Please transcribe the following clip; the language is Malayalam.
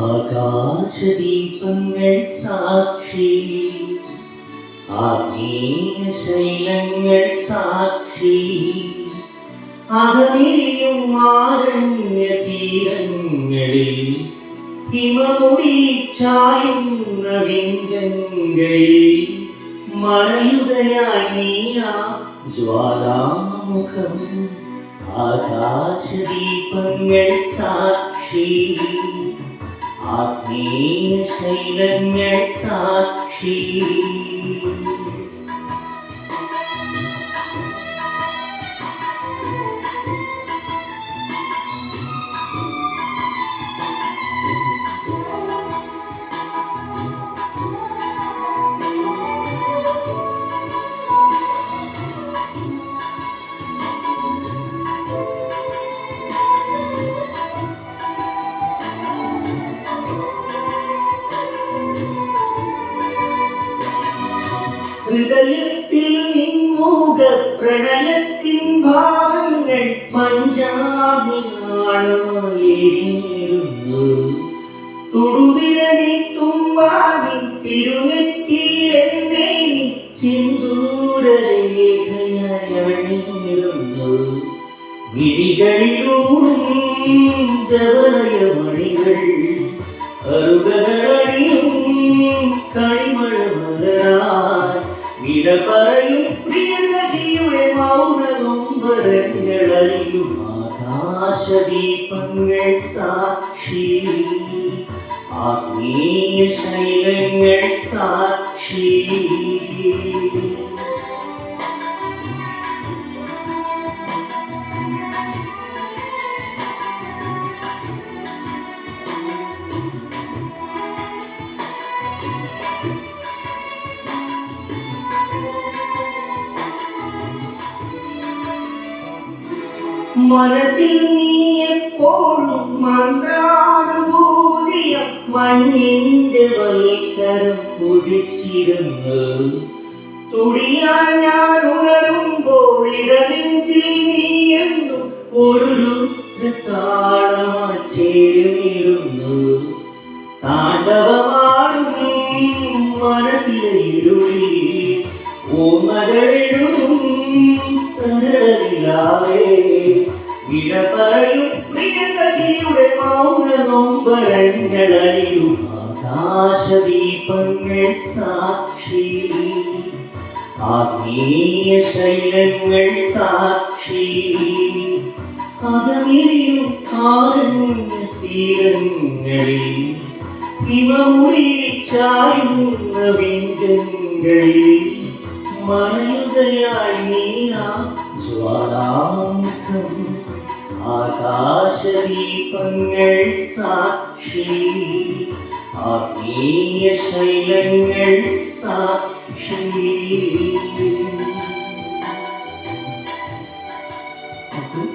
ആകാശദീപങ്ങൾ സാക്ഷി, ആത്മീയ ശൈലങ്ങൾ സാക്ഷി, അകമിരിയും ആരണ്യ തീരങ്ങളിൽ ഹിമമുടി ചായുന്ന വിങ്കങ്ങളിൽ മറയുകയായി നീയാ ജ്വാലാമുഖം. ആകാശദീപങ്ങൾ സാക്ഷി, ആത്മീയ ശൈലങ്ങൾ സാക്ഷി. ഹൃദയത്തിൽ നിൻമുഖ പ്രണയത്തിൻ ഭാവങ്ങൾ മഞ്ചാടിനാളുമായിരുന്നു. തുടുവിരലിൽ തുമ്പാവിൻ തിരുനെറ്റിയെന്നെ സിന്ദൂരരേഖയായി അണിഞ്ഞിരുന്നു. മിഴികളിലൂറും ജവലയമണികൾ അരുകകളണിയും കളിമഴ മലരായി വിട പറയും പ്രിയ സഖിയുടെ മൗനനൊമ്പരങ്ങളറിയും. ആകാശദീപങ്ങൾ സാക്ഷി, ആത്മീയ ശൈലങ്ങൾ സാക്ഷി. മനസ്സിൽ നീ എപ്പോഴും മന്ത്രാനുഭൂതിയ മഞ്ഞിന്റെ വൽക്കരം കുതിച്ചിരുന്നു. തുടിയാൽ ഞാൻ ഉണരുമ്പോൾ ഇടനെഞ്ചിൽ നീ എന്നും ഒരു രുദ്രതാളമായി ചേർന്നിരുന്നു. താണ്ഡവമാടും മനസ്സിലെ ഇരുളിൽ ഓർമ്മകളെഴുതും തരളിലാവേ വിട പറയും പ്രിയ സഖിയുടെ മൗനനൊമ്പരങ്ങളറിയും. ആകാശദീപങ്ങൾ സാക്ഷി, ആത്മീയ ശൈലങ്ങൾ സാക്ഷി, അകമിരിയും ആരണ്യ തീരങ്ങളിൽ ഹിമമുടി ചായുന്ന വിങ്കങ്ങളിൽ മറയുകയായി നീയാ ജ്വാലാമുഖം. ആകാശദീപങ്ങൾ സാക്ഷി, ആത്മീയ ശൈലങ്ങൾ സാക്ഷി.